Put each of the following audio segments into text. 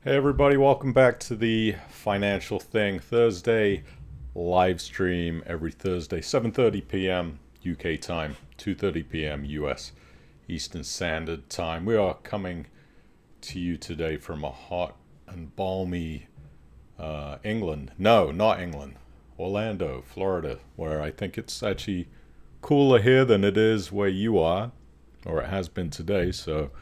Hey everybody, welcome back to the Financial Thing Thursday live stream every Thursday, 7:30 p.m. UK time, 2:30 p.m. US Eastern Standard Time. We are coming to you today from a hot and balmy England. No, not England. Orlando, Florida, where I think it's actually cooler here than it is where you are, or it has been today, so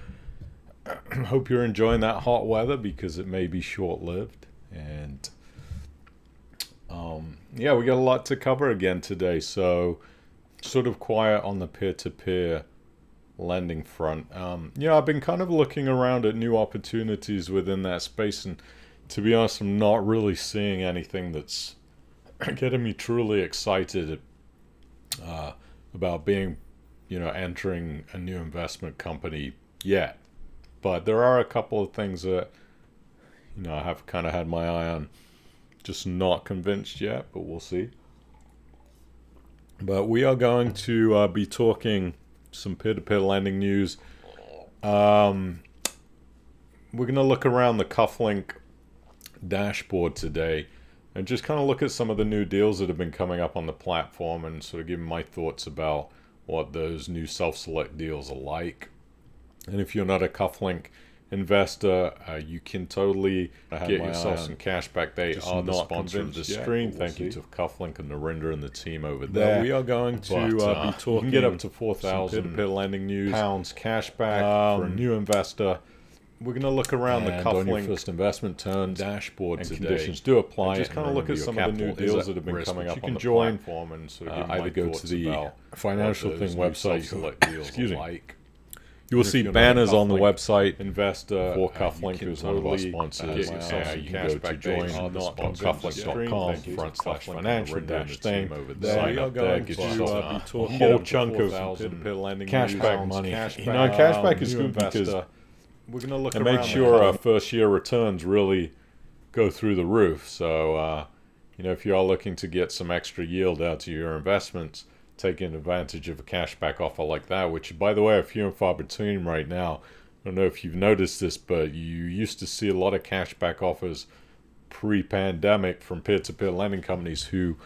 hope you're enjoying that hot weather because it may be short-lived. And yeah, we got a lot to cover again today. So sort of quiet on the peer-to-peer lending front. Yeah, I've been kind of looking around at new opportunities within that space, and to be honest, I'm not really seeing anything that's getting me truly excited about being, entering a new investment company yet. But there are a couple of things that, I have kind of had my eye on. Just not convinced yet, but we'll see. But we are going to be talking some peer-to-peer lending news. We're going to look around the Kuflink dashboard today and just kind of look at some of the new deals that have been coming up on the platform and sort of give my thoughts about what those new self-select deals are like. And if you're not a Kuflink investor, you can totally get yourself some cash back. They are the sponsor of the stream. Thank you to Kuflink and Narinder and the team over there. We are going to be talking. You can get up to 4,000 lending news pounds cash back for a new investor. We're going to look around the Kuflink first investment turns dashboard and today. Conditions do apply. Just kind of look at some of the new deals that have been coming up on the platform and sort of either go to the Financial Thing website. Excuse me. You will see banners on the website. Investor for Kuflink, who's one of our sponsors. You can go to join.kuflink.com/financial-thing. Sign up there, get yourself a whole chunk of cashback money. Cashback is good because we're going to look and make sure first-year returns really go through the roof. So, if you are looking to get some extra yield out to your investments, taking advantage of a cashback offer like that, which, by the way, are few and far between right now. I don't know if you've noticed this, but you used to see a lot of cashback offers pre-pandemic from peer-to-peer lending companies who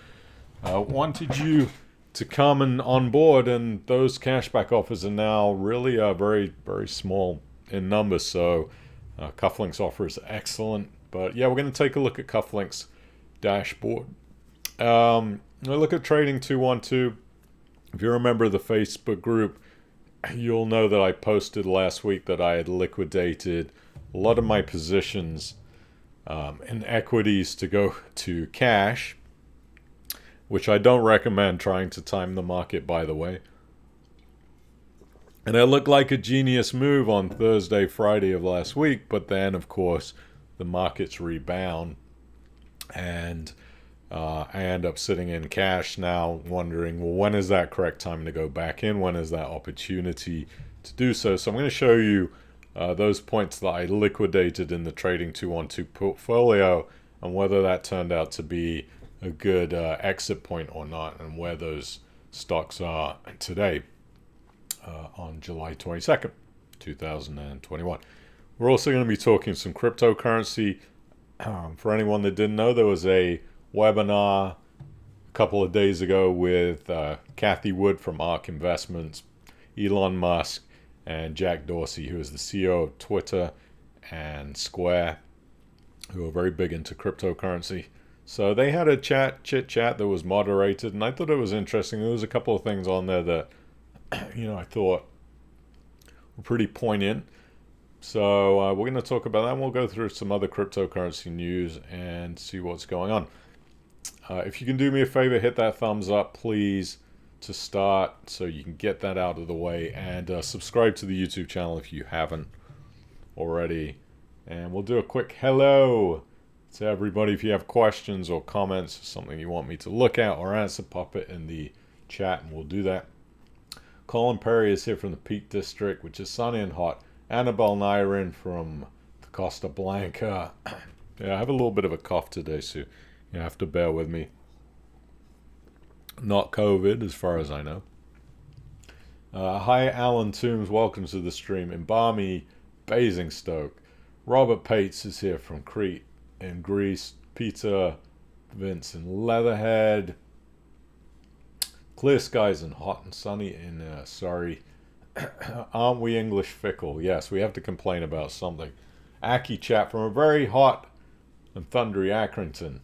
wanted you to come and on board, and those cashback offers are now really very, very small in number. So Kuflink's offer is excellent. But yeah, we're going to take a look at Kuflink's dashboard. We'll look at Trading 212. If you remember the Facebook group, you'll know that I posted last week that I had liquidated a lot of my positions in equities to go to cash, which I don't recommend trying to time the market, by the way. And it looked like a genius move on Thursday, Friday of last week, but then, of course, the markets rebound, and I end up sitting in cash now, wondering, well, when is that correct time to go back in? When is that opportunity to do so? So I'm going to show you those points that I liquidated in the Trading 212 portfolio and whether that turned out to be a good exit point or not, and where those stocks are today on July 22nd, 2021. We're also going to be talking some cryptocurrency. For anyone that didn't know, there was a webinar a couple of days ago with Kathy Wood from ARK Investments, Elon Musk, and Jack Dorsey, who is the CEO of Twitter and Square, who are very big into cryptocurrency. So they had a chit chat that was moderated, and I thought it was interesting. There was a couple of things on there that I thought were pretty poignant. So we're going to talk about that, and we'll go through some other cryptocurrency news and see what's going on. If you can do me a favor, hit that thumbs up, please, to start, so you can get that out of the way, and subscribe to the YouTube channel if you haven't already. And we'll do a quick hello to everybody. If you have questions or comments, or something you want me to look at or answer, pop it in the chat, and we'll do that. Colin Perry is here from the Peak District, which is sunny and hot. Annabelle Nyrin from the Costa Blanca. Yeah, I have a little bit of a cough today, so you have to bear with me. Not COVID, as far as I know. Hi, Alan Toombs. Welcome to the stream in balmy Basingstoke. Robert Pates is here from Crete in Greece. Peter Vince in Leatherhead. Clear skies and hot and sunny in sorry. Aren't we English fickle? Yes, we have to complain about something. Aki chat from a very hot and thundery Accrington.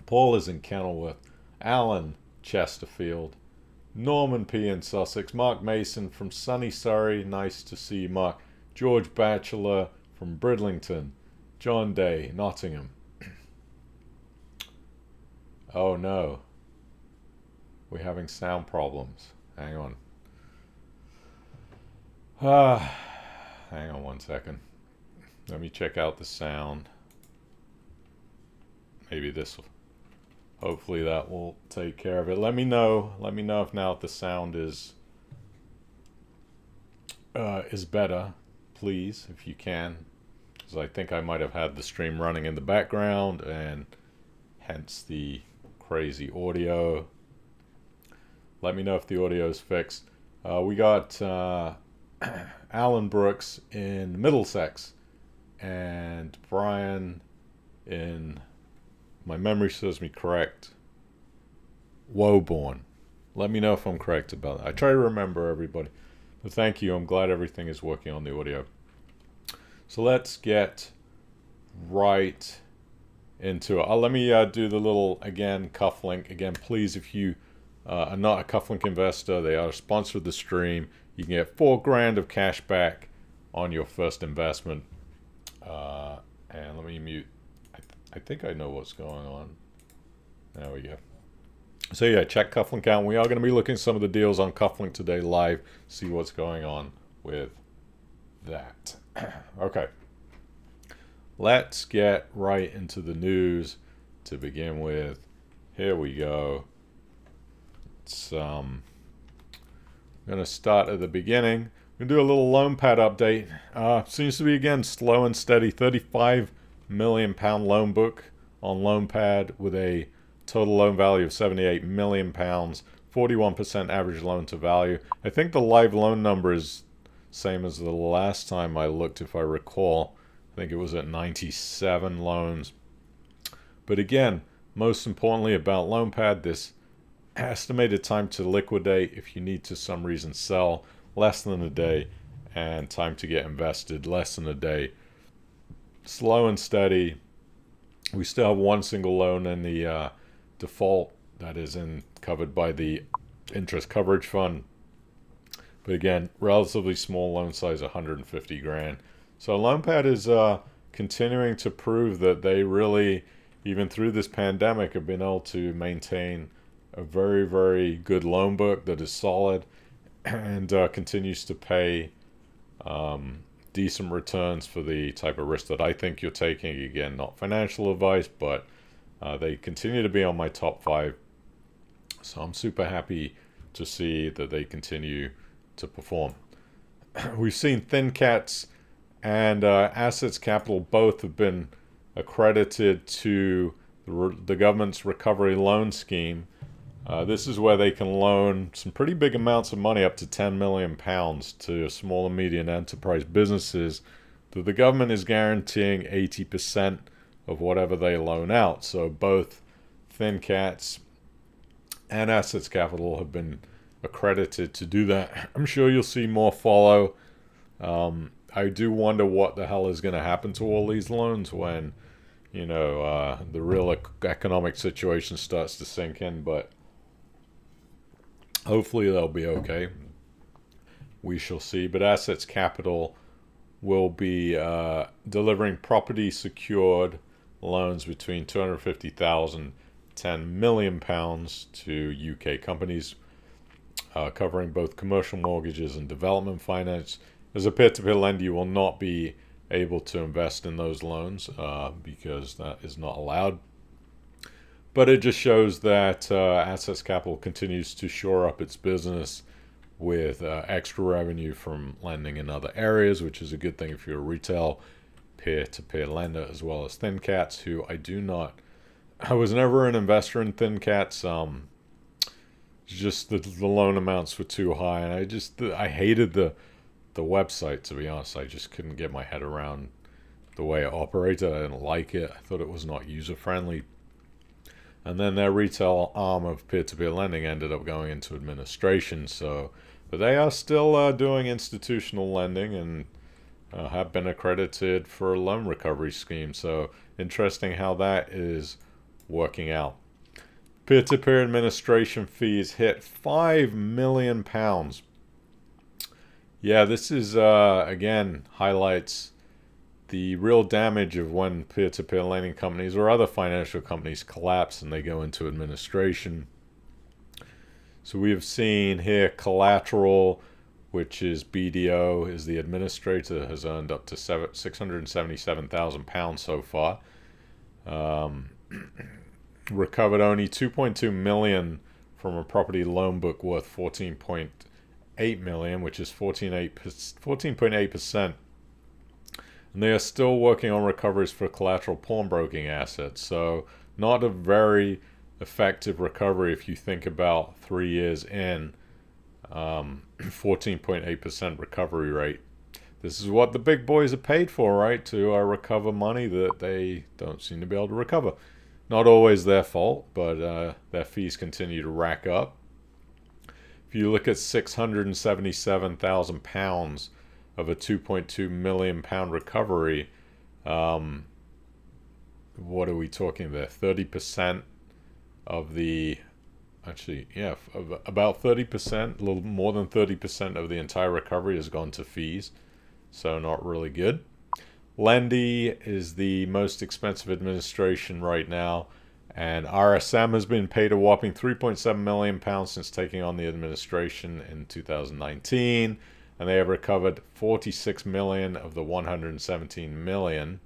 Paul is in Kenilworth. Alan Chesterfield. Norman P. in Sussex. Mark Mason from sunny Surrey. Nice to see you, Mark. George Batchelor from Bridlington. John Day, Nottingham. Oh no. We're having sound problems. Hang on. Hang on 1 second. Let me check out the sound. Maybe this will... Hopefully that will take care of it. Let me know. Let me know if now the sound is better, please, if you can. Because I think I might have had the stream running in the background and hence the crazy audio. Let me know if the audio is fixed. We got Alan Brooks in Middlesex and Brian in, my memory serves me correct, Woburn. Let me know if I'm correct about that. I try to remember everybody. But thank you. I'm glad everything is working on the audio. So let's get right into it. Let me do the little, again, Kuflink. Again, please, if you are not a Kuflink investor, they are a sponsor of the stream. You can get $4,000 of cash back on your first investment. And let me mute. I think I know what's going on. There we go. So yeah, check Kuflink out. We are going to be looking at some of the deals on Kuflink today live. See what's going on with that. Okay. Let's get right into the news to begin with. Here we go. It's I'm going to start at the beginning. We're going to do a little loan pad update. Seems to be, again, slow and steady. £35 million loan book on loan pad with a total loan value of £78 million, 41% average loan to value. I think the live loan number is same as the last time I looked, if I recall. I think it was at 97 loans. But again, most importantly about loan pad, this estimated time to liquidate if you need to some reason sell, less than a day, and time to get invested, less than a day. Slow and steady. We still have one single loan in the default that is covered by the interest coverage fund. But again, relatively small loan size, 150 grand. So LoanPad is continuing to prove that they really, even through this pandemic, have been able to maintain a very, very good loan book that is solid and continues to pay decent returns for the type of risk that I think you're taking. Again, not financial advice, but they continue to be on my top 5. So I'm super happy to see that they continue to perform. We've seen ThinCats and Assets Capital both have been accredited to the government's recovery loan scheme. This is where they can loan some pretty big amounts of money, up to £10 million to small and medium enterprise businesses, that the government is guaranteeing 80% of whatever they loan out. So both ThinCats and Assets Capital have been accredited to do that. I'm sure you'll see more follow. I do wonder what the hell is going to happen to all these loans when, the real economic situation starts to sink in, but hopefully they'll be okay. We shall see. But Assets Capital will be delivering property secured loans between £250,000 £10 million to UK companies, covering both commercial mortgages and development finance. As a peer-to-peer lender, you will not be able to invest in those loans because that is not allowed. But it just shows that Assets Capital continues to shore up its business with extra revenue from lending in other areas, which is a good thing if you're a retail peer-to-peer lender, as well as ThinCats, who I was never an investor in ThinCats. Just the loan amounts were too high, and I hated the website, to be honest. I just couldn't get my head around the way it operated. I didn't like it. I thought it was not user-friendly. And then their retail arm of peer-to-peer lending ended up going into administration. So, but they are still doing institutional lending and have been accredited for a loan recovery scheme. So interesting how that is working out. Peer-to-peer administration fees hit £5 million. Yeah, this is, again, highlights the real damage of when peer-to-peer lending companies or other financial companies collapse and they go into administration. So we have seen here Collateral, which is BDO, is the administrator, has earned up to £677,000 so far. Recovered only $2.2 million from a property loan book worth $14.8 million, which is 14.8%. And they are still working on recoveries for collateral pawnbroking assets. So not a very effective recovery if you think about 3 years in. 14.8% recovery rate. This is what the big boys are paid for, right? To recover money that they don't seem to be able to recover. Not always their fault, but their fees continue to rack up. If you look at £677,000 of a £2.2 million recovery, what are we talking there? 30% of the, actually, yeah, about 30%, a little more than 30% of the entire recovery has gone to fees. So not really good. Lendy is the most expensive administration right now, and RSM has been paid a whopping £3.7 million since taking on the administration in 2019. And they have recovered $46 million of the $117 million.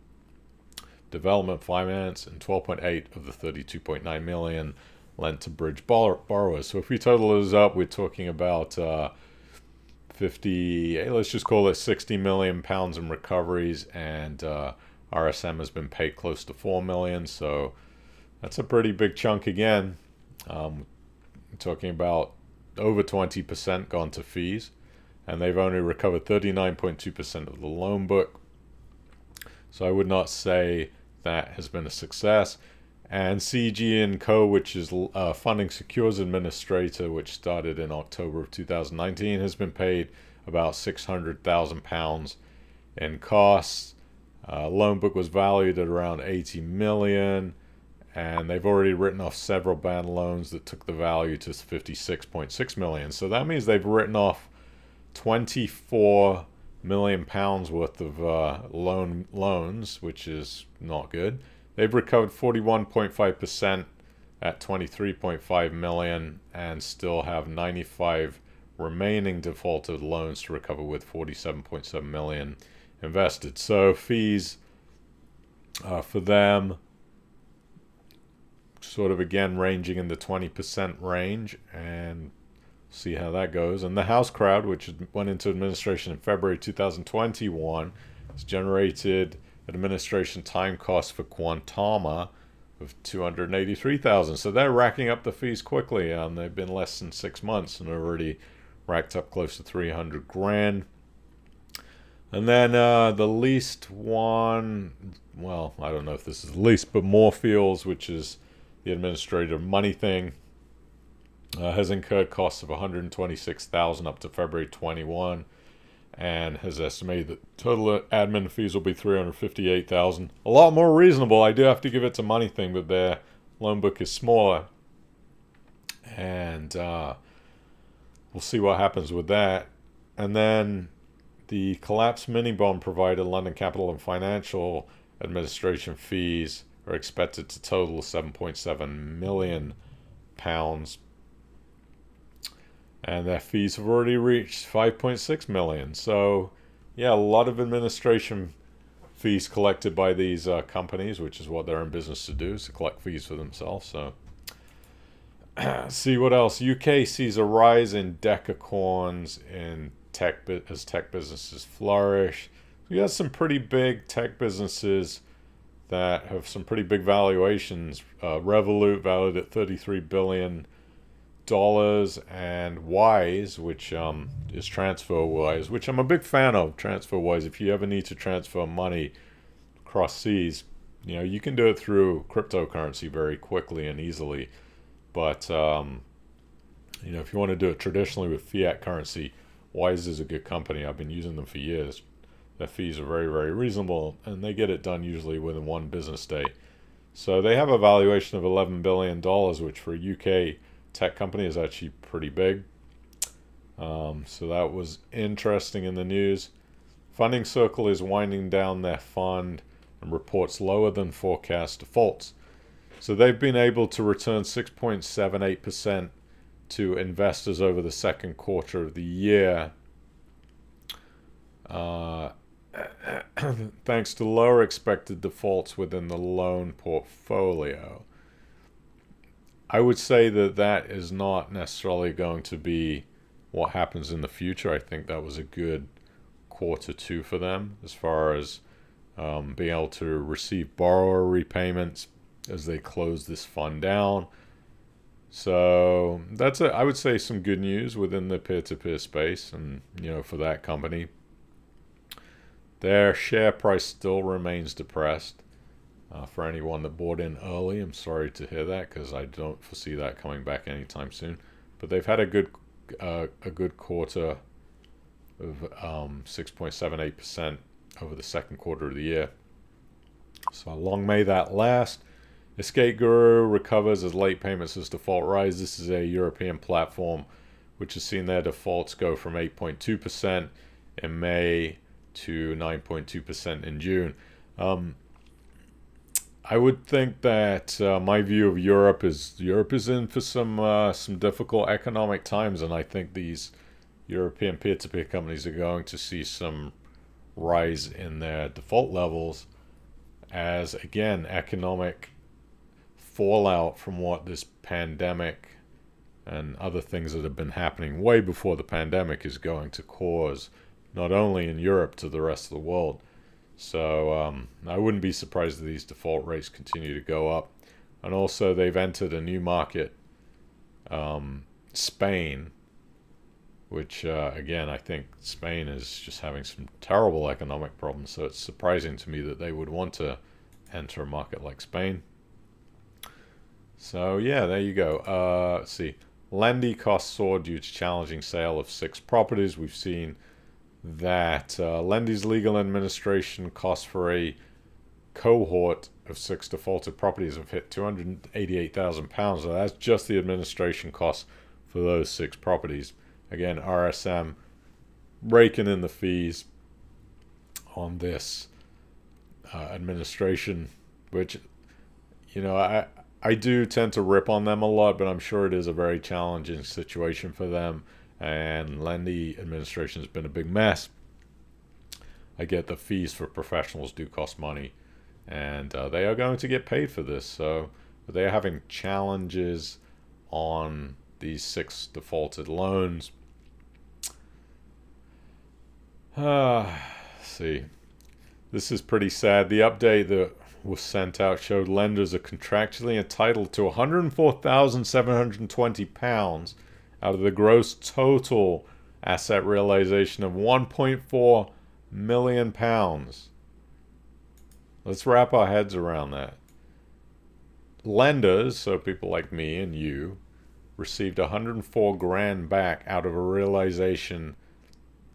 Development finance and $12.8 of the $32.9 million lent to bridge borrowers. So if we total those up, we're talking about 50, let's just call it £60 million in recoveries, and RSM has been paid close to $4 million. So that's a pretty big chunk again. We're talking about over 20% gone to fees. And they've only recovered 39.2% of the loan book. So I would not say that has been a success. And CG & Co., which is Funding Secures Administrator, which started in October of 2019, has been paid about £600,000 in costs. Loan book was valued at around $80 million. And they've already written off several bad loans that took the value to £56.6 million. So that means they've written off £24 million worth of loans, which is not good. They've recovered 41.5% at $23.5 million and still have 95 remaining defaulted loans to recover with $47.7 million invested. So fees for them sort of again ranging in the 20% range, and see how that goes. And the House Crowd, which went into administration in February 2021, has generated administration time costs for Quantama of $283,000. So they're racking up the fees quickly. They've been less than 6 months and already racked up close to $300,000. And then the least one, well, I don't know if this is the least, but Moorfields, which is the administrator of Money Thing, has incurred costs of $126,000 up to February 21, and has estimated that total admin fees will be $358,000. A lot more reasonable. I do have to give it to Money Thing, but their loan book is smaller, and we'll see what happens with that. And then the collapsed mini bond provider London Capital and Financial Administration fees are expected to total £7.7 million. And their fees have already reached $5.6 million. So, yeah, a lot of administration fees collected by these companies, which is what they're in business to do, is to collect fees for themselves. So, see what else. UK sees a rise in decacorns in tech as tech businesses flourish. We got some pretty big tech businesses that have some pretty big valuations. Revolut valued at $33 billion. And Wise, which is TransferWise, which I'm a big fan of. TransferWise, if you ever need to transfer money cross seas. You can do it through cryptocurrency very quickly and easily, but if you want to do it traditionally with fiat currency, Wise is a good company. I've been using them for years. Their fees are very, very reasonable, and they get it done usually within one business day. So they have a valuation of $11 billion, which for a UK tech company is actually pretty big. So that was interesting in the news. Funding Circle is winding down their fund and reports lower than forecast defaults. So they've been able to return 6.78% to investors over the second quarter of the year, thanks to lower expected defaults within the loan portfolio. I would say that is not necessarily going to be what happens in the future. I think that was a good quarter two for them as far as being able to receive borrower repayments as they close this fund down. So that's I would say some good news within the peer-to-peer space, and for that company. Their share price still remains depressed. For anyone that bought in early, I'm sorry to hear that, because I don't foresee that coming back anytime soon. But they've had a good quarter of 6.78% over the second quarter of the year. So long may that last. Escape Guru recovers as late payments as default rise. This is a European platform which has seen their defaults go from 8.2% in May to 9.2% in June. I would think that my view of Europe is in for some difficult economic times, and I think these European peer-to-peer companies are going to see some rise in their default levels as, again, economic fallout from what this pandemic and other things that have been happening way before the pandemic is going to cause, not only in Europe, to the rest of the world. So I wouldn't be surprised if these default rates continue to go up. And also they've entered a new market, Spain, which again, I think Spain is just having some terrible economic problems. So it's surprising to me that they would want to enter a market like Spain. So yeah, there you go. Let's see. Lending costs soared due to challenging sale of 6 properties. We've seen that Lendy's legal administration costs for a cohort of 6 defaulted properties have hit £288,000. So that's just the administration costs for those 6 properties. Again, RSM raking in the fees on this administration, which, I do tend to rip on them a lot, but I'm sure it is a very challenging situation for them. And Lendy administration has been a big mess. I get the fees for professionals do cost money, and they are going to get paid for this. So they are having challenges on these 6 defaulted loans. Let's see. This is pretty sad. The update that was sent out showed lenders are contractually entitled to £104,720 out of the gross total asset realization of £1.4 million. Let's wrap our heads around that. Lenders, so people like me and you, received 104 grand back out of a realization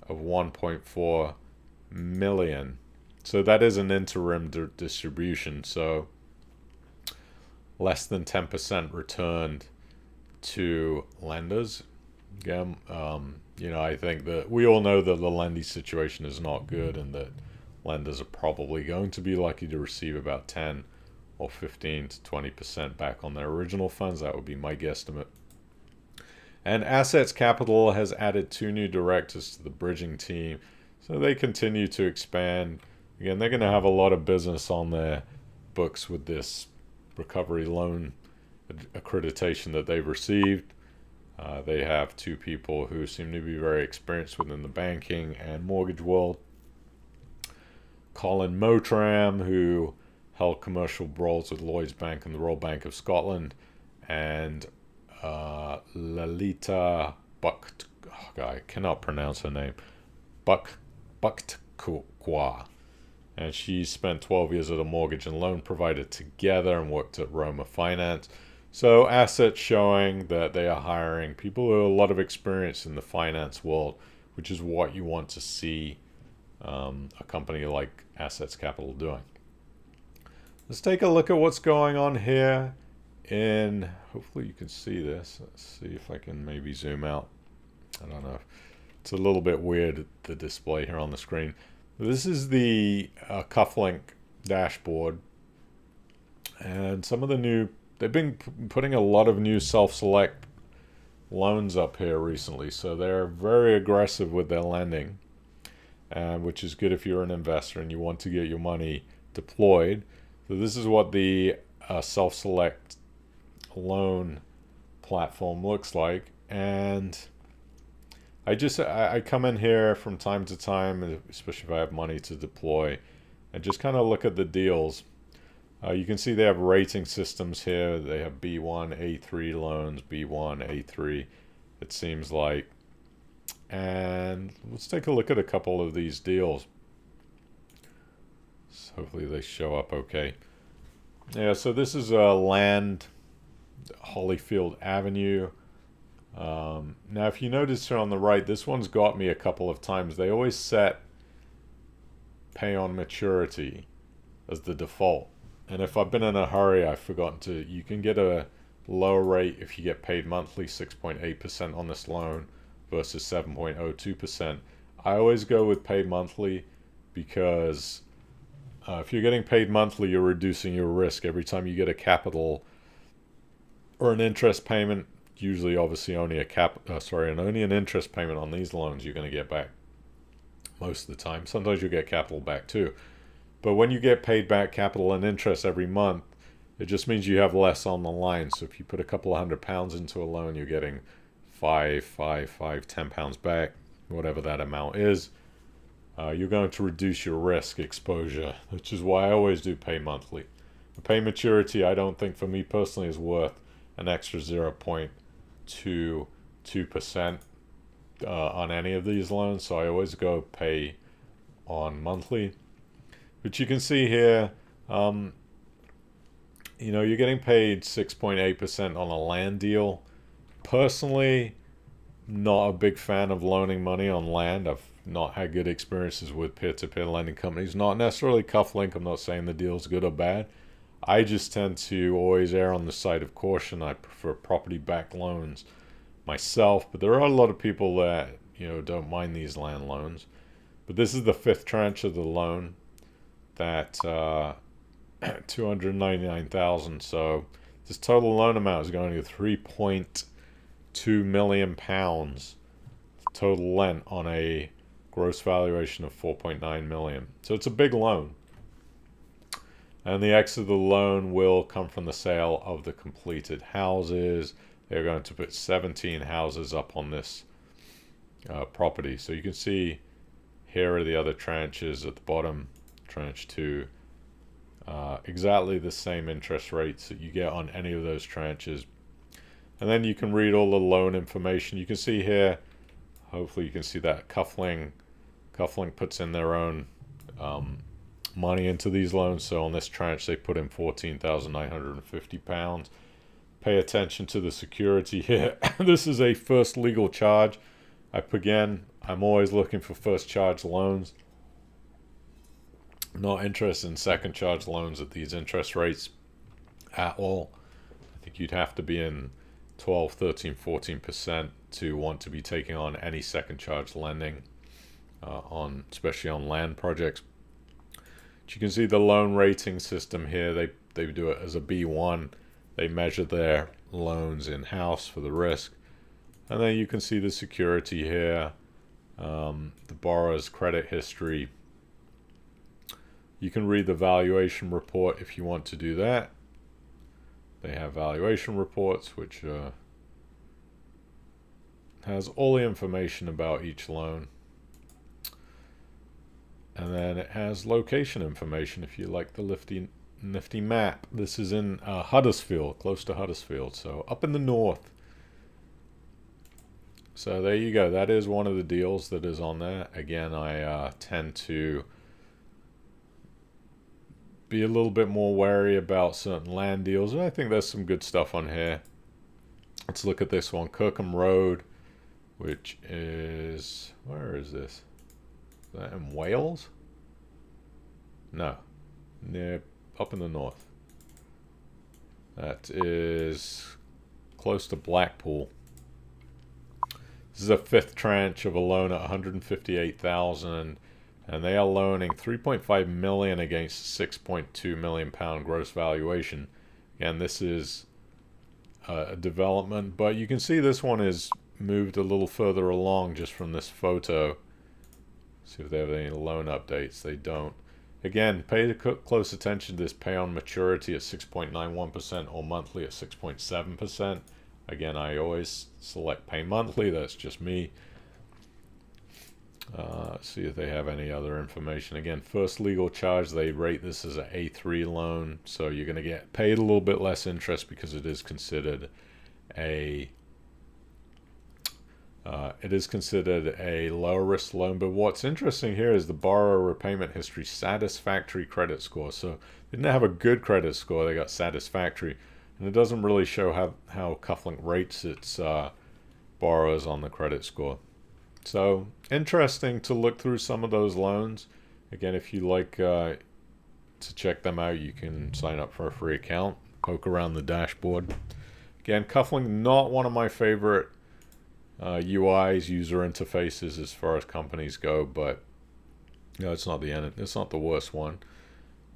of 1.4 million. So that is an interim distribution. So less than 10% returned to lenders. Again, I think that we all know that the lending situation is not good, and that lenders are probably going to be lucky to receive about 10 or 15 to 20% back on their original funds. That would be my guesstimate. And Assets Capital has added 2 new directors to the bridging team, so they continue to expand. Again, they're going to have a lot of business on their books with this recovery loan accreditation that they've received. They have 2 people who seem to be very experienced within the banking and mortgage world. Colin Motram, who held commercial roles with Lloyds Bank and the Royal Bank of Scotland, and Lalita I cannot pronounce her name, Bucktkwa. and she spent 12 years at a mortgage and loan provider together and worked at Roma Finance. So assets showing that they are hiring people who have a lot of experience in the finance world, which is what you want to see a company like Assets Capital doing. Let's take a look at what's going on here in, hopefully you can see this. Let's see if I can maybe zoom out. I don't know. It's a little bit weird, the display here on the screen. This is the Kuflink dashboard. And some of the new, they've been putting a lot of new self-select loans up here recently. So they're very aggressive with their lending, which is good if you're an investor and you want to get your money deployed. So this is what the self-select loan platform looks like. And I come in here from time to time, especially if I have money to deploy, and just kind of look at the deals. You can see they have rating systems here. They have B1, A3 loans, B1, A3, it seems like. And let's take a look at a couple of these deals. So hopefully they show up okay. Yeah, so this is land, Hollyfield Avenue. Now, if you notice here on the right, this one's got me a couple of times. They always set pay on maturity as the default. And if I've been in a hurry, I've forgotten to, you can get a lower rate if you get paid monthly, 6.8% on this loan versus 7.02%. I always go with pay monthly because if you're getting paid monthly, you're reducing your risk. Every time you get a capital or an interest payment, usually obviously only only an interest payment on these loans you're going to get back most of the time. Sometimes you get capital back too. But when you get paid back capital and interest every month, it just means you have less on the line. So if you put a couple of £100 into a loan, you're getting 10 pounds back, whatever that amount is. You're going to reduce your risk exposure, which is why I always do pay monthly. The pay maturity, I don't think for me personally is worth an extra 0.22% on any of these loans. So I always go pay on monthly. But you can see here, you're getting paid 6.8% on a land deal. Personally, not a big fan of loaning money on land. I've not had good experiences with peer-to-peer lending companies. Not necessarily Kuflink. I'm not saying the deal's good or bad. I just tend to always err on the side of caution. I prefer property-backed loans myself. But there are a lot of people that, don't mind these land loans. But this is the fifth tranche of the loan. That $299,000. So this total loan amount is going to £3.2 million total lent on a gross valuation of $4.9 million. So it's a big loan. And the exit of the loan will come from the sale of the completed houses. They're going to put 17 houses up on this property. So you can see here are the other tranches at the bottom. Tranche 2, exactly the same interest rates that you get on any of those tranches. And then you can read all the loan information. You can see here, hopefully you can see that Kuflink puts in their own money into these loans. So on this tranche, they put in £14,950. Pay attention to the security here. This is a first legal charge. I'm always looking for first charge loans. Not interested in second charge loans at these interest rates at all. I think you'd have to be in 12, 13, 14% to want to be taking on any second charge lending, especially on land projects. But you can see the loan rating system here. They do it as a B1. They measure their loans in-house for the risk. And then you can see the security here, the borrower's credit history. You can read the valuation report if you want to do that. They have valuation reports, which has all the information about each loan. And then it has location information if you like the nifty map. This is in Huddersfield, close to Huddersfield, so up in the north. So there you go. That is one of the deals that is on there. Again, I tend to be a little bit more wary about certain land deals. And I think there's some good stuff on here. Let's look at this one, Kirkham Road, which is, where is this? Is that in Wales? No, near, up in the north. That is close to Blackpool. This is a fifth tranche of a loan at 158,000, and they are loaning 3.5 million against a 6.2 million pound gross valuation. Again, this is a development, but you can see this one is moved a little further along just from this photo. See if they have any loan updates. They don't. Again, pay close attention to this pay on maturity at 6.91% or monthly at 6.7%. Again, I always select pay monthly. That's just me. See if they have any other information. Again, first legal charge, they rate this as an A3 loan. So you're going to get paid a little bit less interest because it is considered a lower risk loan. But what's interesting here is the borrower repayment history, satisfactory credit score. So they didn't have a good credit score, they got satisfactory. And it doesn't really show how Kuflink rates its borrowers on the credit score. So interesting to look through some of those loans. Again, if you like to check them out, you can sign up for a free account, poke around the dashboard. Again, Kuflink, not one of my favorite UIs, user interfaces as far as companies go, but you know, it's not the worst one.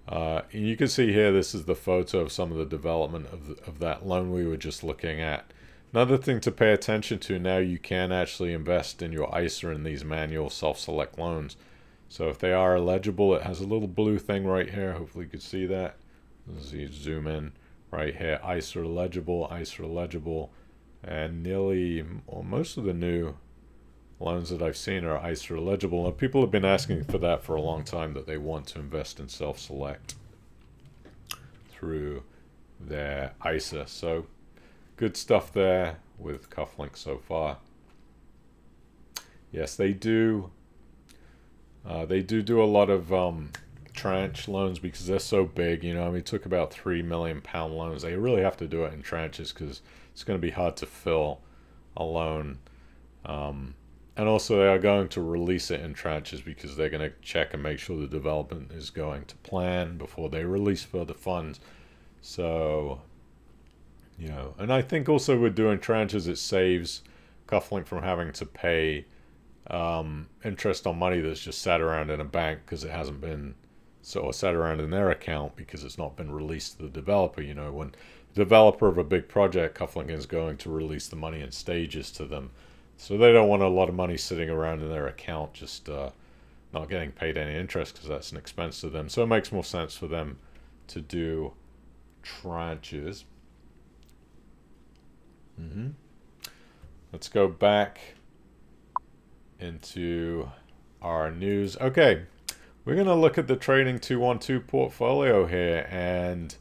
And you can see here, this is the photo of some of the development of that loan we were just looking at. Another thing to pay attention to, now you can actually invest in your ISA in these manual self-select loans. So if they are eligible, it has a little blue thing right here. Hopefully you can see that. As you zoom in right here, ISA eligible, and nearly, or most of the new loans that I've seen are ISA eligible. And people have been asking for that for a long time, that they want to invest in self-select through their ISA. So good stuff there with Kuflink so far. Yes, they do. They do a lot of tranche loans because they're so big. You know, I mean, it took about £3 million loans. They really have to do it in tranches because it's going to be hard to fill a loan. And also they are going to release it in tranches because they're going to check and make sure the development is going to plan before they release further funds. So, you know, and I think also with doing tranches, it saves Kuflink from having to pay interest on money that's just sat around in a bank because it hasn't been, or sat around in their account because it's not been released to the developer. You know, when the developer of a big project, Kuflink is going to release the money in stages to them. So they don't want a lot of money sitting around in their account just not getting paid any interest because that's an expense to them. So it makes more sense for them to do tranches. Let's go back into our news. Okay, we're going to look at the Trading 212 portfolio here and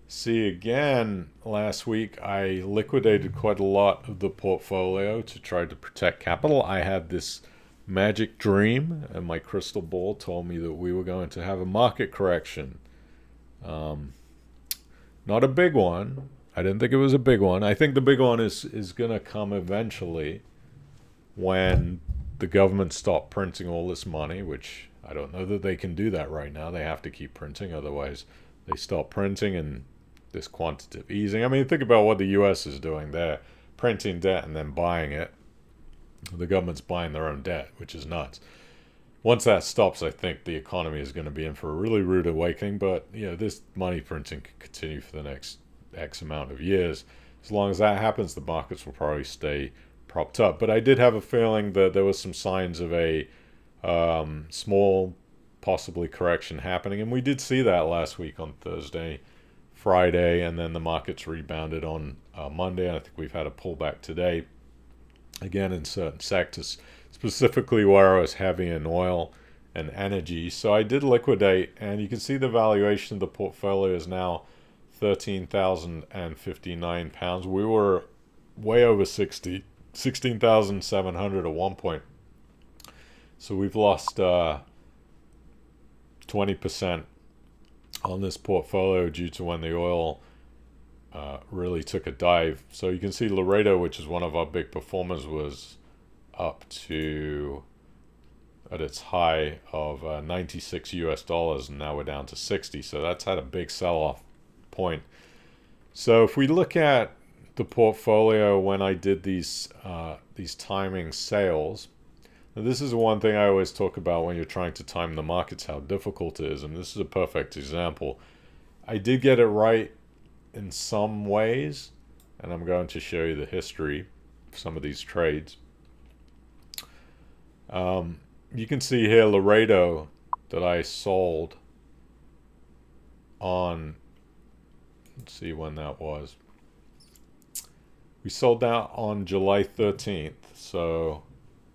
see again. Last week I liquidated quite a lot of the portfolio to try to protect capital. I had this magic dream and my crystal ball told me that we were going to have a market correction. Not a big one. I didn't think it was a big one. I think the big one is going to come eventually when the government stop printing all this money, which I don't know that they can do that right now. They have to keep printing, otherwise they stop printing and this quantitative easing. I mean, think about what the US is doing. They're printing debt and then buying it. The government's buying their own debt, which is nuts. Once that stops, I think the economy is going to be in for a really rude awakening. But, you know, this money printing can continue for the next X amount of years. As long as that happens, the markets will probably stay propped up. But I did have a feeling that there was some signs of a small, possibly correction happening. And we did see that last week on Thursday, Friday, and then the markets rebounded on Monday. And I think we've had a pullback today, again, in certain sectors, specifically where I was heavy in oil and energy. So I did liquidate, and you can see the valuation of the portfolio is now £13,059. We were way over 16,700 at one point. So we've lost 20% on this portfolio due to when the oil really took a dive. So you can see Laredo, which is one of our big performers, was up to at its high of 96 US dollars, and now we're down to 60. So that's had a big sell-off point. So if we look at the portfolio when I did these timing sales, now this is one thing I always talk about when you're trying to time the markets, how difficult it is, and this is a perfect example. I did get it right in some ways, and I'm going to show you the history of some of these trades. You can see here Laredo that I sold on, let's see when that was. We sold that on July 13th, so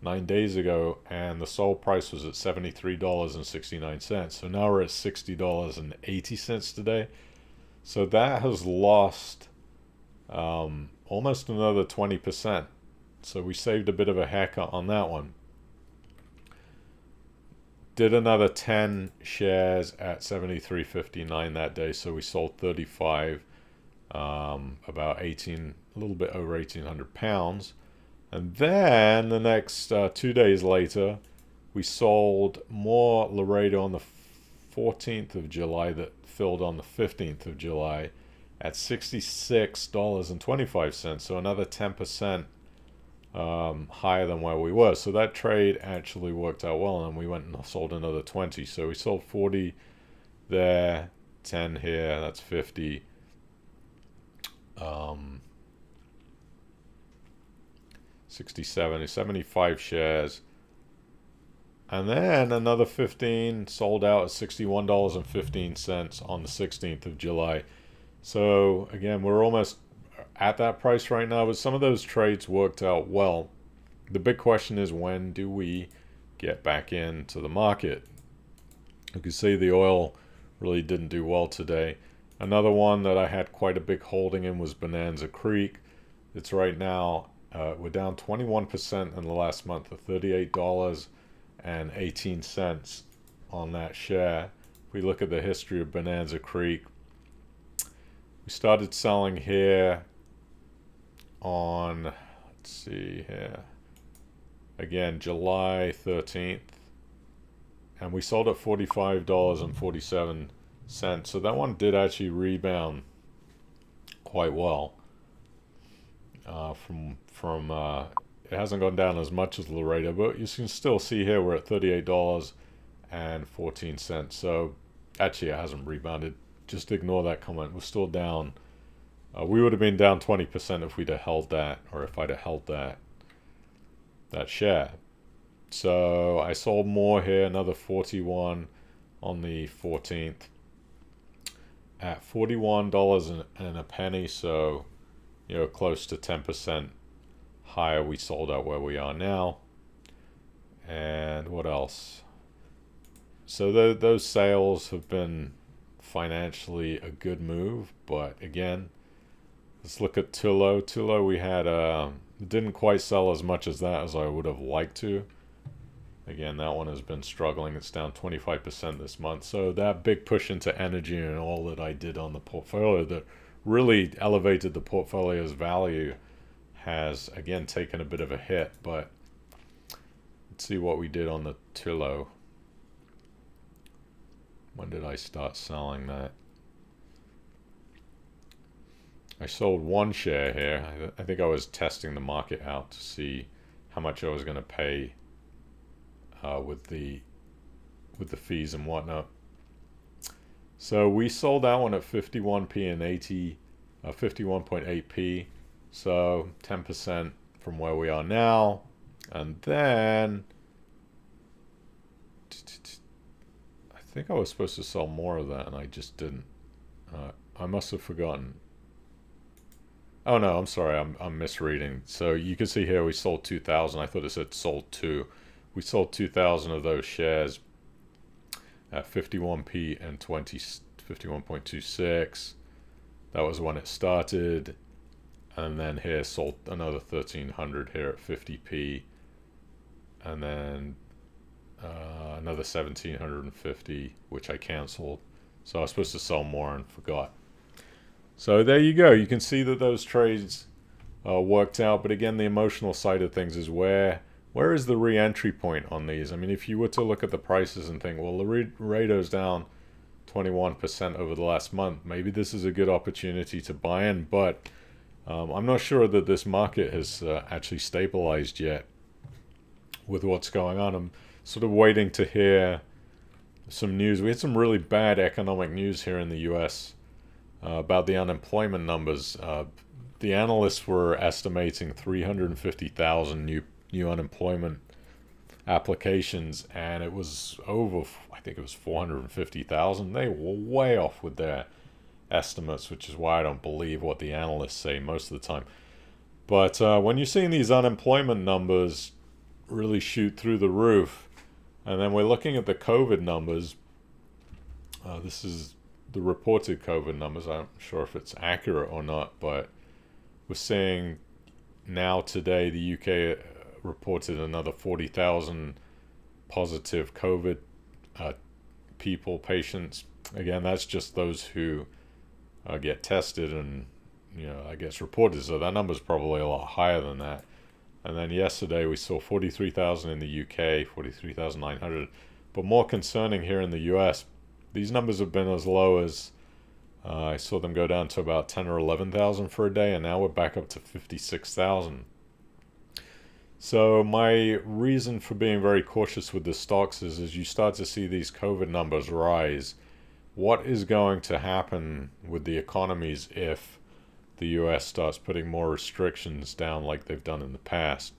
9 days ago, and the sold price was at $73.69. So now we're at $60.80 today. So that has lost almost another 20%. So we saved a bit of a haircut on that one. Did another 10 shares at $73.59 that day, so we sold 35, about 18, a little bit over 1,800 pounds. And then the next 2 days later, we sold more Laredo on the 14th of July that filled on the 15th of July at $66.25, so another 10% higher than where we were. So that trade actually worked out well, and we went and sold another 20. So we sold 40 there, 10 here, that's 50. 67, 75 shares. And then another 15 sold out at $61.15 on the 16th of July. So again, we're almost at that price right now, but some of those trades worked out well. The big question is, when do we get back into the market? You can see the oil really didn't do well today. Another one that I had quite a big holding in was Bonanza Creek. It's right now, we're down 21% in the last month of $38.18 on that share. If we look at the history of Bonanza Creek, we started selling here on, let's see here, again, July 13th. And we sold at $45.47. So that one did actually rebound quite well. It hasn't gone down as much as Laredo, but you can still see here we're at $38.14. So actually it hasn't rebounded. Just ignore that comment. We're still down. We would have been down 20% if we'd have held that, or if I'd have held that share. So I sold more here, another 41 on the 14th at $41 and a penny. So, you know, close to 10% higher. We sold out where we are now. And what else? So those sales have been financially a good move, but again, let's look at Tullow. Tullow, we had didn't quite sell as much as that as I would have liked to. Again, that one has been struggling. It's down 25% this month. So that big push into energy and all that I did on the portfolio that really elevated the portfolio's value has, again, taken a bit of a hit. But let's see what we did on the Tullow. When did I start selling that? I sold one share here. I think I was testing the market out to see how much I was going to pay with the fees and whatnot. So we sold that one at 51p and 51.8p. So 10% from where we are now. And then I think I was supposed to sell more of that and I just didn't. I must have forgotten. Oh no, I'm sorry, I'm misreading. So you can see here we sold 2,000. I thought it said sold 2. We sold 2,000 of those shares at 51p and 51.26. That was when it started. And then here sold another 1,300 here at 50p. And then another 1,750, which I canceled. So I was supposed to sell more and forgot. So there you go. You can see that those trades worked out. But again, the emotional side of things is where is the re-entry point on these? I mean, if you were to look at the prices and think, well, Laredo's down 21% over the last month. Maybe this is a good opportunity to buy in, but I'm not sure that this market has actually stabilized yet with what's going on. I'm sort of waiting to hear some news. We had some really bad economic news here in the US about the unemployment numbers. The analysts were estimating 350,000 new unemployment applications, and it was over, I think it was 450,000. They were way off with their estimates, which is why I don't believe what the analysts say most of the time. But when you're seeing these unemployment numbers really shoot through the roof, and then we're looking at the COVID numbers, this is the reported COVID numbers. I'm not sure if it's accurate or not, but we're seeing now today the UK reported another 40,000 positive COVID patients. Again, that's just those who get tested and, I guess reported. So that number's probably a lot higher than that. And then yesterday we saw 43,000 in the UK, 43,900. But more concerning here in the US, these numbers have been as low as I saw them go down to about 10 or 11,000 for a day, and now we're back up to 56,000. So my reason for being very cautious with the stocks is as you start to see these COVID numbers rise, what is going to happen with the economies if the US starts putting more restrictions down like they've done in the past?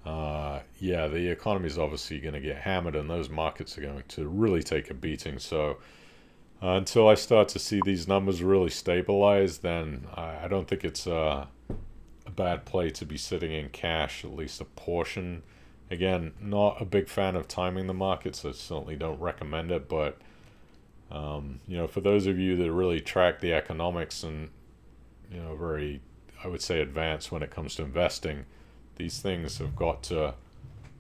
The economy is obviously going to get hammered, and those markets are going to really take a beating. So until I start to see these numbers really stabilize, then I don't think it's a bad play to be sitting in cash, at least a portion. Again, not a big fan of timing the markets. I certainly don't recommend it, but for those of you that really track the economics and very, I would say, advanced when it comes to investing, these things have got to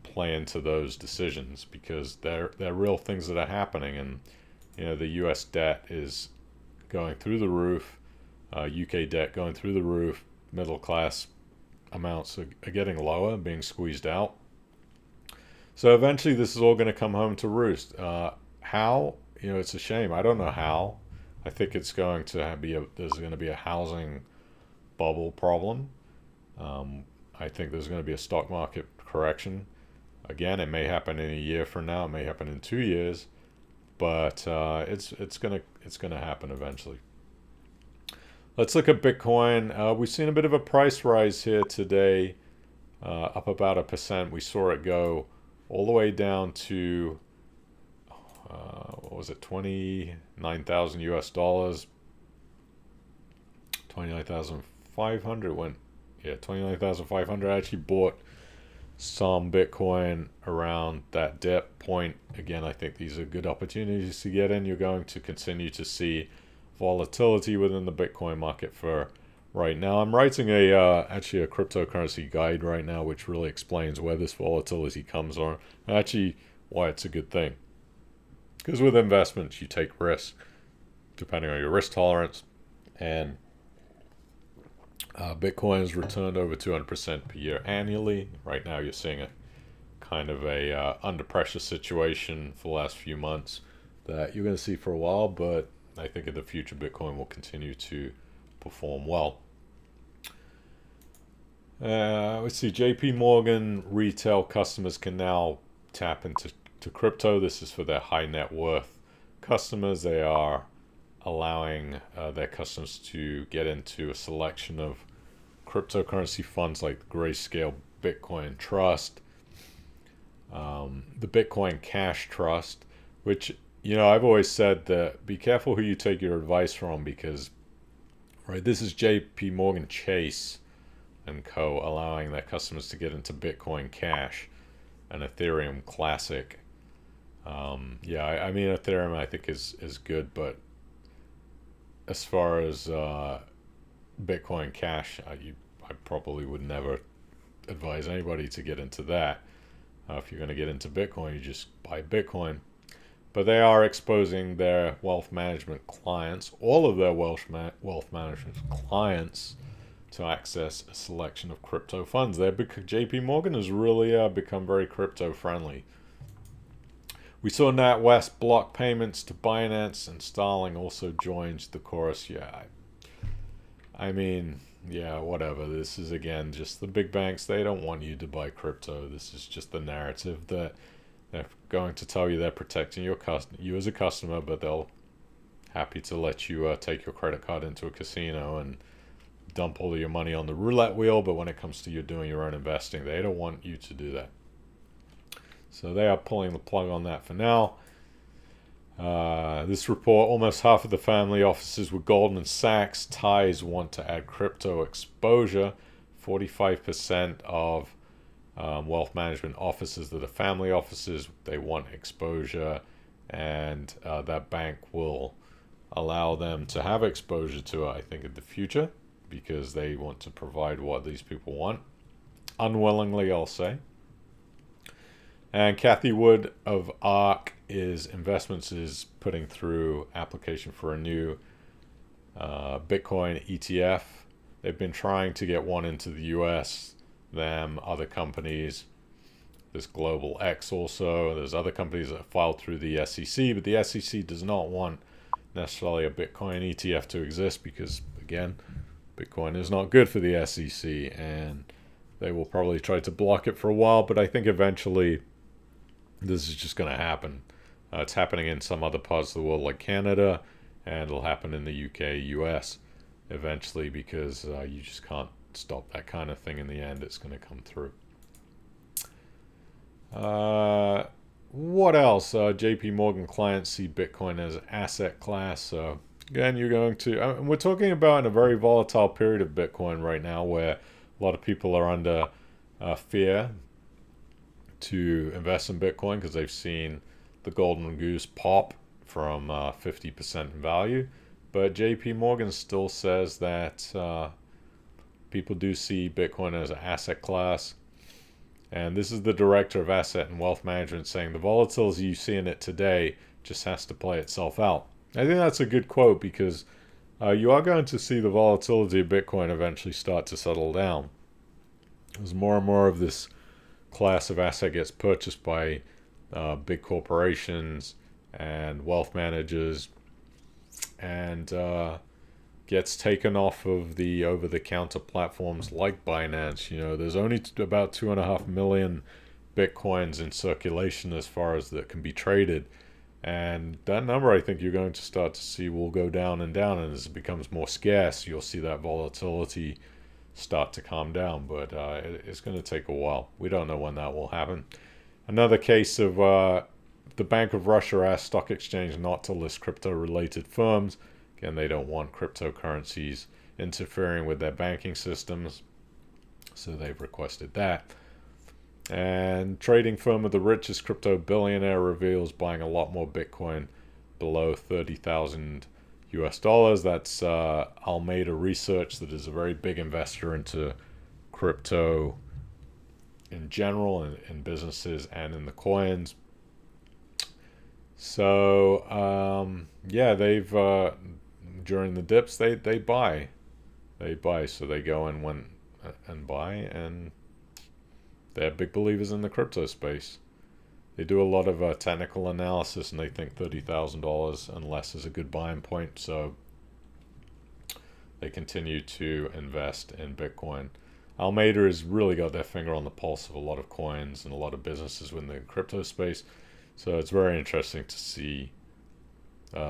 play into those decisions because they're real things that are happening. And the U.S. debt is going through the roof, UK debt going through the roof. Middle class amounts are getting lower, being squeezed out. So eventually this is all going to come home to roost. How? It's a shame. I don't know how. I think it's going to there's going to be a housing bubble problem. I think there's going to be a stock market correction. Again, it may happen in a year from now. It may happen in 2 years, but it's gonna happen eventually. Let's look at Bitcoin. We've seen a bit of a price rise here today, up about 1%. We saw it go all the way down to what was it, 29,000 US dollars, 29,500 went. Yeah, 29,500. I actually bought some Bitcoin around that dip point. Again, I think these are good opportunities to get in. You're going to continue to see volatility within the Bitcoin market for right now. I'm writing actually a cryptocurrency guide right now, which really explains where this volatility comes from, and actually why it's a good thing. Because with investments, you take risks depending on your risk tolerance, and Bitcoin has returned over 200% per year annually. Right now, you're seeing a kind of a under pressure situation for the last few months that you're going to see for a while, but I think in the future, Bitcoin will continue to perform well. Let's see, JP Morgan retail customers can now tap into crypto. This is for their high net worth customers. They are allowing their customers to get into a selection of cryptocurrency funds like the Grayscale Bitcoin Trust, the Bitcoin Cash Trust, which, I've always said that be careful who you take your advice from because, right, this is JP Morgan Chase and Co. allowing their customers to get into Bitcoin Cash and Ethereum Classic. I mean, Ethereum I think is good, but as far as Bitcoin Cash, I probably would never advise anybody to get into that. If you're going to get into Bitcoin, you just buy Bitcoin. but they are exposing their wealth management clients, all of their wealth management clients, to access a selection of crypto funds. JP Morgan has really become very crypto friendly. We saw NatWest block payments to Binance, and Starling also joins the chorus. Yeah, I mean, yeah, whatever. This is, again, just the big banks. They don't want you to buy crypto. This is just the narrative that they're going to tell you they're protecting you as a customer, but they'll happy to let you take your credit card into a casino and dump all of your money on the roulette wheel. But when it comes to you doing your own investing, they don't want you to do that. So they are pulling the plug on that for now. This report, almost half of the family offices with Goldman Sachs ties want to add crypto exposure. 45% of wealth management offices that are family offices, they want exposure, and that bank will allow them to have exposure to it, I think, in the future, because they want to provide what these people want. Unwillingly, I'll say. And Kathy Wood of ARK Investments is putting through application for a new Bitcoin ETF. They've been trying to get one into the US, other companies. There's Global X also. There's other companies that filed through the SEC, but the SEC does not want necessarily a Bitcoin ETF to exist because, again, Bitcoin is not good for the SEC, and they will probably try to block it for a while, but I think eventually this is just going to happen. It's happening in some other parts of the world like Canada, and it'll happen in the UK, US eventually, because you just can't stop that kind of thing in the end. It's going to come through. What else? JP Morgan clients see Bitcoin as an asset class. So again, you're going to... we're talking about in a very volatile period of Bitcoin right now where a lot of people are under fear to invest in Bitcoin because they've seen the golden goose pop from 50% in value. But JP Morgan still says that people do see Bitcoin as an asset class. And this is the director of asset and wealth management saying the volatility you see in it today just has to play itself out. I think that's a good quote because you are going to see the volatility of Bitcoin eventually start to settle down. As more and more of this class of asset gets purchased by big corporations and wealth managers and gets taken off of the over-the-counter platforms like Binance. You know, there's only about 2.5 million Bitcoins in circulation as far as that can be traded. And that number, I think you're going to start to see will go down, and as it becomes more scarce, you'll see that volatility start to calm down. But it's going to take a while. We don't know when that will happen. Another case of the Bank of Russia asked stock exchange not to list crypto-related firms. Again, they don't want cryptocurrencies interfering with their banking systems, so they've requested that. And trading firm of the richest crypto billionaire reveals buying a lot more Bitcoin below 30,000 US dollars. That's Alameda Research, that is a very big investor into crypto in general, in businesses and in the coins. So yeah, they've during the dips they buy, so they go in and buy, and they're big believers in the crypto space. They do a lot of technical analysis, and they think $30,000 and less is a good buying point, so they continue to invest in Bitcoin. Alameda has really got their finger on the pulse of a lot of coins and a lot of businesses within the crypto space. So it's very interesting to see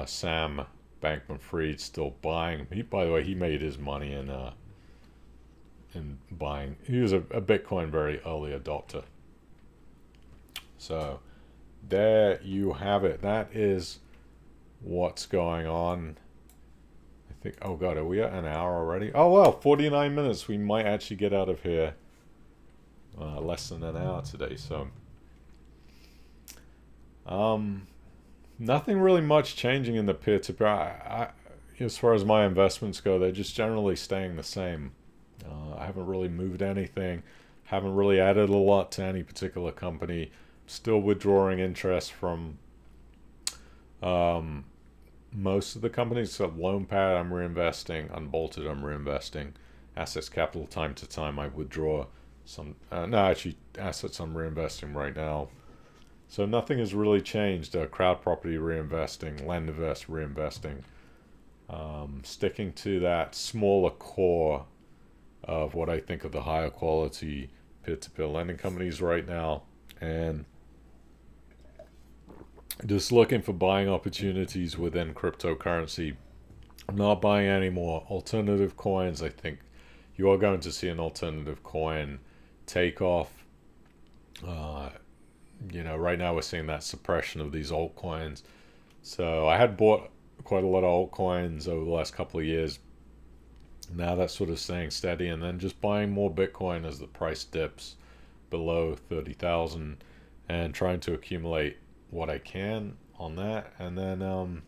Sam Bankman-Fried still buying. By the way, he made his money in buying. He was a Bitcoin very early adopter. So there you have it. That is what's going on. I think, oh God, are we at an hour already? Oh well, 49 minutes. We might actually get out of here less than an hour today. So nothing really much changing in the peer-to-peer. As far as my investments go, they're just generally staying the same. I haven't really moved anything. Haven't really added a lot to any particular company. Still withdrawing interest from Most of the companies, so LoanPad, I'm reinvesting. Unbolted, I'm reinvesting. Assets Capital, time to time, I withdraw some. No, actually, assets I'm reinvesting right now. So nothing has really changed. Crowd Property reinvesting, Lendinvest reinvesting. Sticking to that smaller core of what I think of the higher quality peer-to-peer lending companies right now, and just looking for buying opportunities within cryptocurrency. I'm not buying any more alternative coins. I think you are going to see an alternative coin take off. Right now we're seeing that suppression of these altcoins. So I had bought quite a lot of altcoins over the last couple of years. Now that's sort of staying steady, and then just buying more Bitcoin as the price dips below 30,000 and trying to accumulate what I can on that. And then,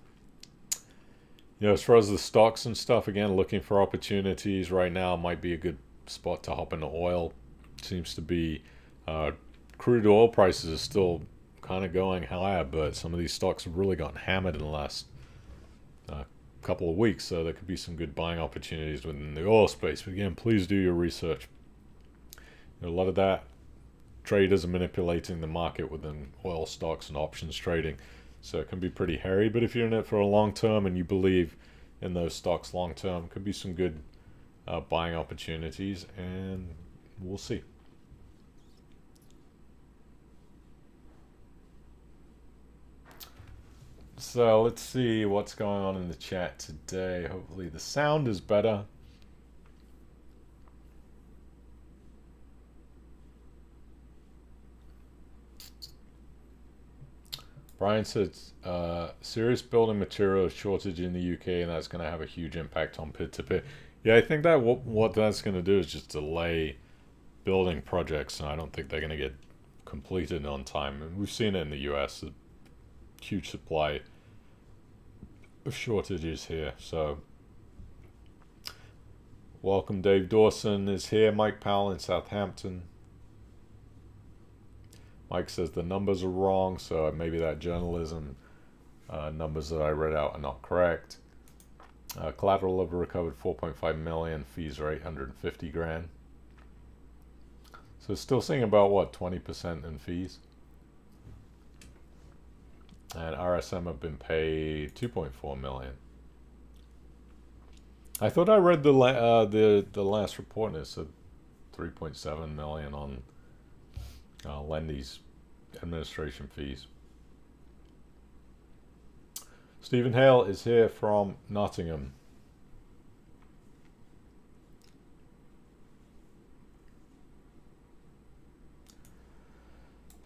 as far as the stocks and stuff, again, looking for opportunities right now might be a good spot to hop into oil. Seems to be crude oil prices are still kind of going higher, but some of these stocks have really gotten hammered in the last couple of weeks, so there could be some good buying opportunities within the oil space. But again, please do your research. A lot of that traders are manipulating the market within oil stocks and options trading, so it can be pretty hairy. But if you're in it for a long term and you believe in those stocks long term, could be some good buying opportunities, and we'll see. So let's see what's going on in the chat today. Hopefully the sound is better. Brian said, serious building material shortage in the UK, and that's going to have a huge impact on peer-to-peer. Yeah, I think that what that's going to do is just delay building projects, and I don't think they're going to get completed on time. And we've seen it in the US, a huge supply of shortages here. So welcome. Dave Dawson is here. Mike Powell in Southampton. Mike says the numbers are wrong, so maybe that journalism numbers that I read out are not correct. Collateral have recovered 4.5 million, fees are 850 grand. So still seeing about 20% in fees. And RSM have been paid 2.4 million. I thought I read the last report, and it said 3.7 million on Lendy's administration fees. Stephen Hale is here from Nottingham.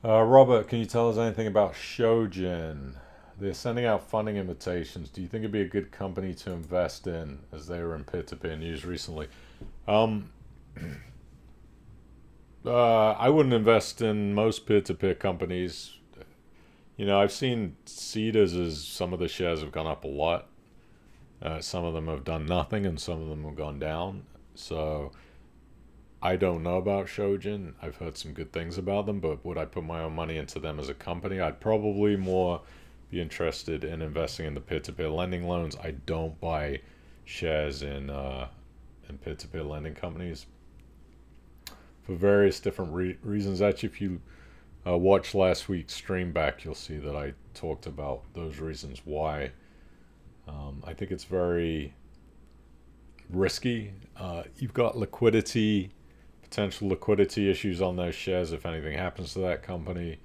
Robert, can you tell us anything about Shojin? They're sending out funding invitations. Do you think it'd be a good company to invest in, as they were in peer-to-peer news recently? I wouldn't invest in most peer-to-peer companies. I've seen Cedars as some of the shares have gone up a lot. Some of them have done nothing, and some of them have gone down. So I don't know about Shojin. I've heard some good things about them, but would I put my own money into them as a company? I'd probably more be interested in investing in the peer-to-peer lending loans. I don't buy shares in peer-to-peer lending companies for various different reasons. Actually, if you watch last week's stream back, you'll see that I talked about those reasons why. I think it's very risky. You've got potential liquidity issues on those shares. If anything happens to that company,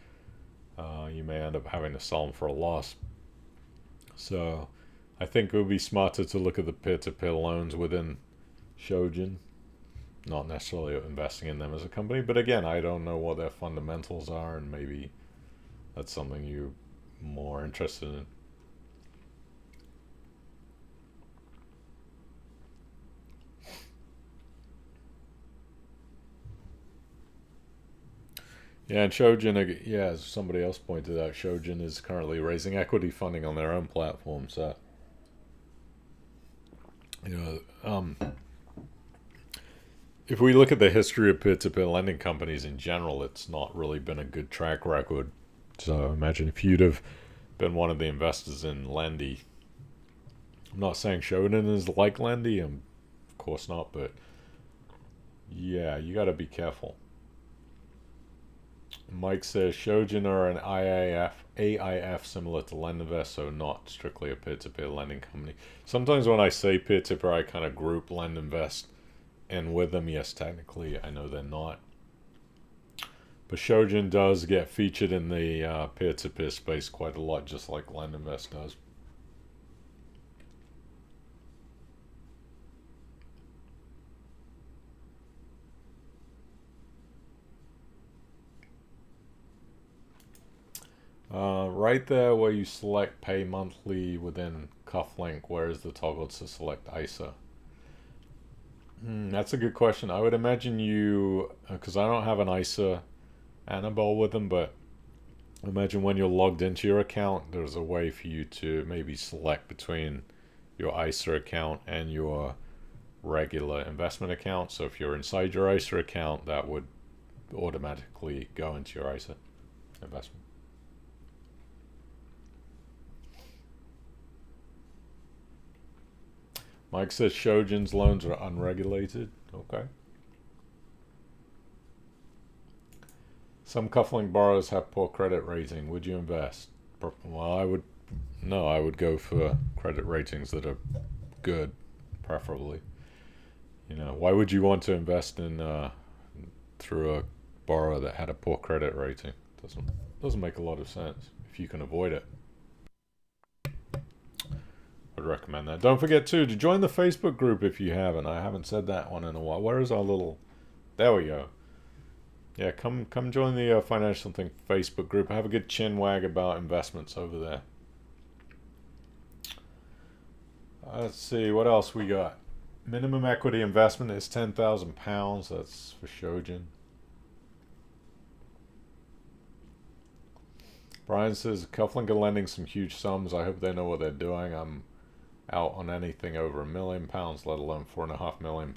you may end up having to sell them for a loss. So I think it would be smarter to look at the peer-to-peer loans within Shojin, not necessarily investing in them as a company. But again, I don't know what their fundamentals are, and maybe that's something you're more interested in. Yeah, and Shojin, as somebody else pointed out, Shojin is currently raising equity funding on their own platform. So, if we look at the history of peer-to-peer lending companies in general, it's not really been a good track record. So imagine if you'd have been one of the investors in Lendy. I'm not saying Shodan is like Lendy, of course not, but yeah, you got to be careful. Mike says Shojin are an AIF similar to LendInvest, so not strictly a peer-to-peer lending company. Sometimes when I say peer-to-peer, I kind of group LendInvest in with them. Yes, technically, I know they're not. But Shojin does get featured in the peer-to-peer space quite a lot, just like LendInvest does. Right there where you select pay monthly within Kuflink, where is the toggle to select ISA? That's a good question. I would imagine you, because I don't have an ISA Annabelle with them, but imagine when you're logged into your account, there's a way for you to maybe select between your ISA account and your regular investment account. So if you're inside your ISA account, that would automatically go into your ISA investment. Mike says Shojin's loans are unregulated. Okay. Some Kuflink borrowers have poor credit rating. Would you invest? Well, I would go for credit ratings that are good, preferably. You know, why would you want to invest in through a borrower that had a poor credit rating? Doesn't make a lot of sense if you can avoid it. I'd recommend that. Don't forget too to join the Facebook group if you haven't. I haven't said that one in a while. Where is our little? There we go. Yeah, come join the Financial Think Facebook group. Have a good chin wag about investments over there. Let's see what else we got. Minimum equity investment is £10,000. That's for Shojin. Brian says Kuflink are lending some huge sums. I hope they know what they're doing. I'm out on anything over £1 million, let alone £4.5 million.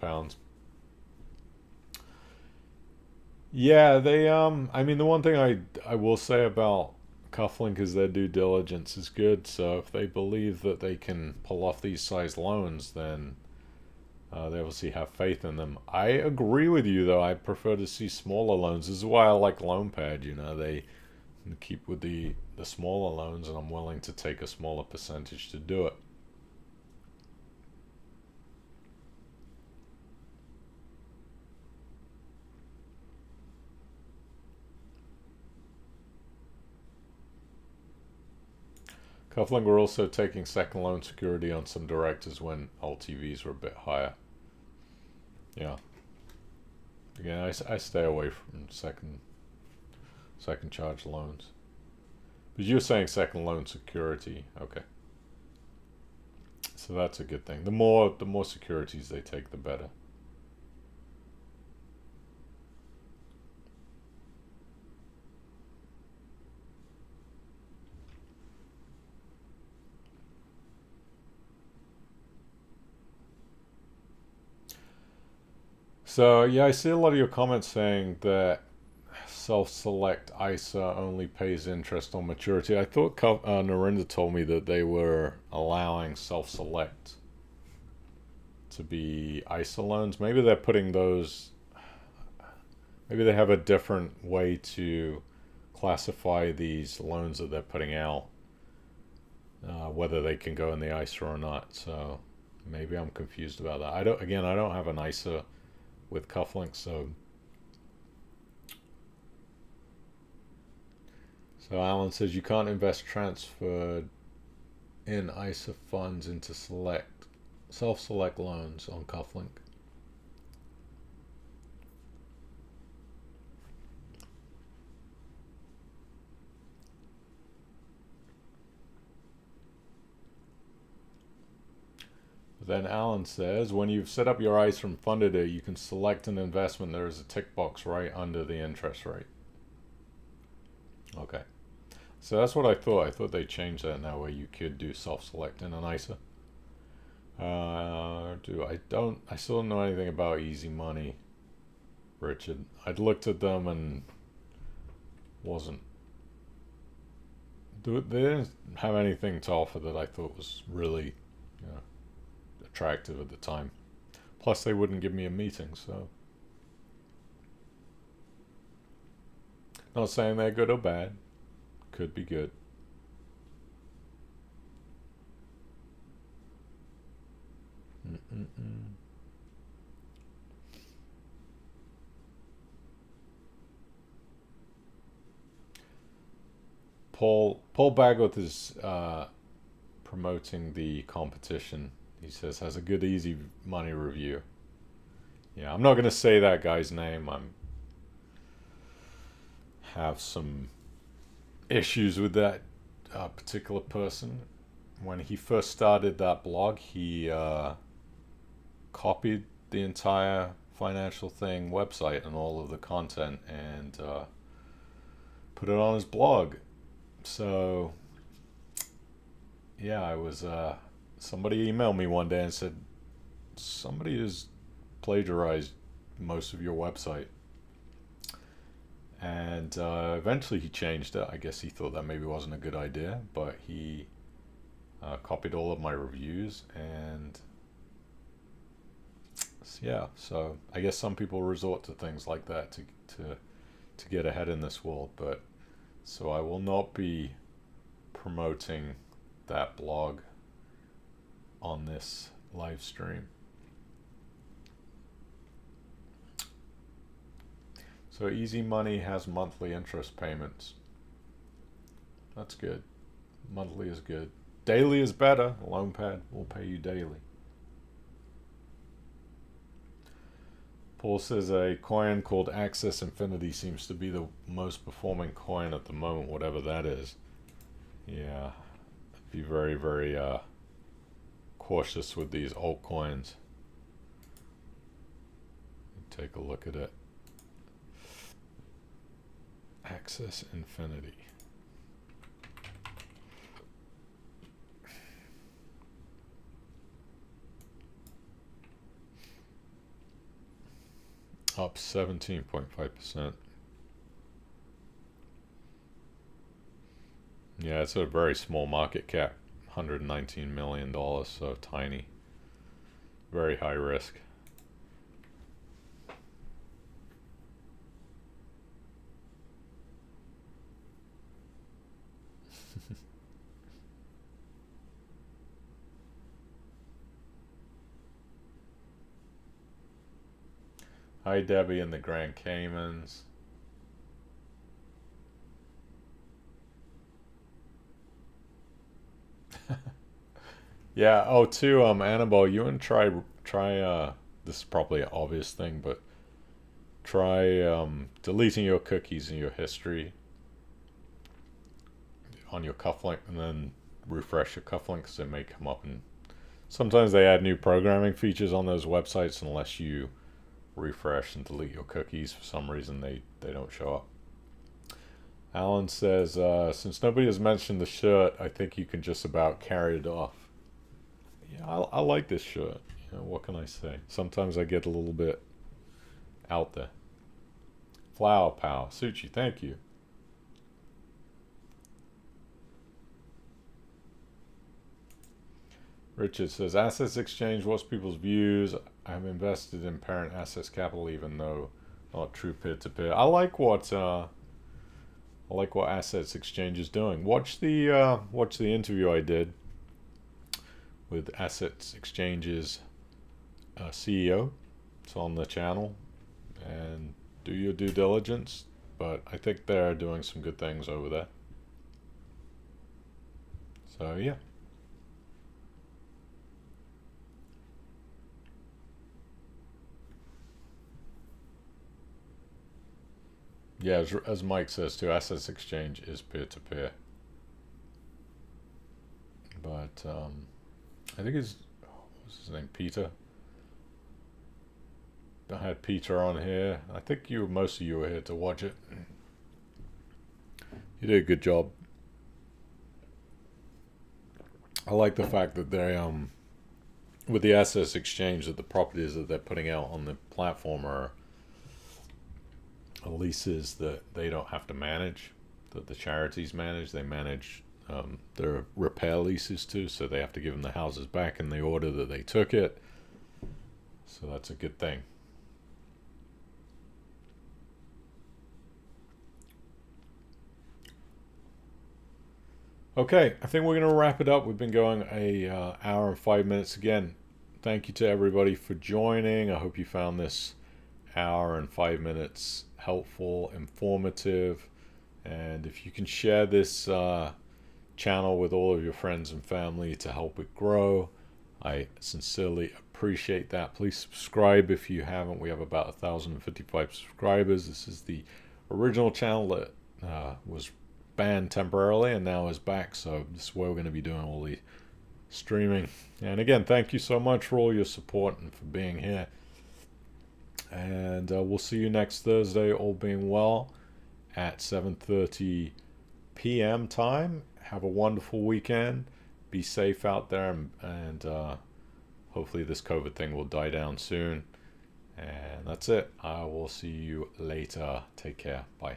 Yeah, they I mean the one thing I will say about Kuflink is their due diligence is good. So if they believe that they can pull off these size loans, then they obviously have faith in them. I agree with you though. I prefer to see smaller loans. This is why I like LoanPad. You know, they keep with the smaller loans, and I'm willing to take a smaller percentage to do it. Kuflink were also taking second loan security on some directors when LTVs were a bit higher. Yeah. Again, I stay away from second charge loans. But you're saying second loan security. Okay. So that's a good thing. The more securities they take, the better. So yeah, I see a lot of your comments saying that self-select ISA only pays interest on maturity. I thought Narinder told me that they were allowing self-select to be ISA loans. Maybe they're putting those. Maybe they have a different way to classify these loans that they're putting out, whether they can go in the ISA or not. So maybe I'm confused about that. I don't have an ISA with Kuflink, so Alan says you can't invest transferred in ISA funds into self-select loans on Kuflink. Then Alan says, when you've set up your ISA and funded it, you can select an investment. There is a tick box right under the interest rate. Okay. So that's what I thought. I thought they changed that now where you could do self-select in an ISA. I still don't know anything about Easy Money, Richard. I'd looked at them and They didn't have anything to offer that I thought was really, you know, attractive at the time. Plus, they wouldn't give me a meeting, so. Not saying they're good or bad. Could be good. Mm-mm-mm. Paul Bagwith is promoting the competition. He says has a good easy money review. Yeah, I'm not gonna say that guy's name. I'm have some issues with that particular person. When he first started that blog, he copied the entire financial thing website and all of the content and put it on his blog. So yeah, I was somebody emailed me one day and said somebody has plagiarized most of your website. And eventually he changed it. I guess he thought that maybe wasn't a good idea, but he copied all of my reviews and yeah. So I guess some people resort to things like that to get ahead in this world. But so I will not be promoting that blog on this live stream. So Easy Money has monthly interest payments. That's good. Monthly is good. Daily is better. LoanPad will pay you daily. Paul says a coin called Access Infinity seems to be the most performing coin at the moment, whatever that is. Yeah, be very, very cautious with these altcoins. Take a look at it. Access Infinity. Up 17.5%. Yeah, it's a very small market cap, $119 million, so tiny. Very high risk. Hi, Debbie in the Grand Caymans. Yeah. Oh, too. Annabelle, you want to try. This is probably an obvious thing, but try deleting your cookies in your history on your Kuflink, and then refresh your Kuflink because it may come up. And sometimes they add new programming features on those websites unless you refresh and delete your cookies. For some reason, they don't show up. Alan says, since nobody has mentioned the shirt, I think you can just about carry it off. Yeah, I like this shirt. You know, what can I say? Sometimes I get a little bit out there. Flower Power. Suchi, thank you. Richard says, Assets Exchange, what's people's views? I'm invested in Parent Assets Capital, even though not true peer-to-peer. I like what Assets Exchange is doing. Watch the interview I did with Assets Exchange's CEO. It's on the channel, and do your due diligence. But I think they're doing some good things over there. So yeah. Yeah, as Mike says too, Assets Exchange is peer-to-peer. But I think what's his name, Peter? I had Peter on here. I think most of you were here to watch it. You did a good job. I like the fact that they with the Assets Exchange, that the properties that they're putting out on the platform are leases that they don't have to manage, that the charities manage. They manage their repair leases to, so they have to give them the houses back in the order that they took it. So that's a good thing. Okay, I think we're going to wrap it up. We've been going a hour and 5 minutes again. Thank you to everybody for joining. I hope you found this hour and 5 minutes helpful, informative, and if you can share this channel with all of your friends and family to help it grow, I sincerely appreciate that. Please subscribe if you haven't. We have about 1,055 subscribers. This is the original channel that was banned temporarily and now is back, so this is where we're going to be doing all the streaming. And again, thank you so much for all your support and for being here, and we'll see you next Thursday, all being well, at 7:30 p.m. time. Have a wonderful weekend, be safe out there, and hopefully this COVID thing will die down soon. And that's it. I will see you later. Take care. Bye.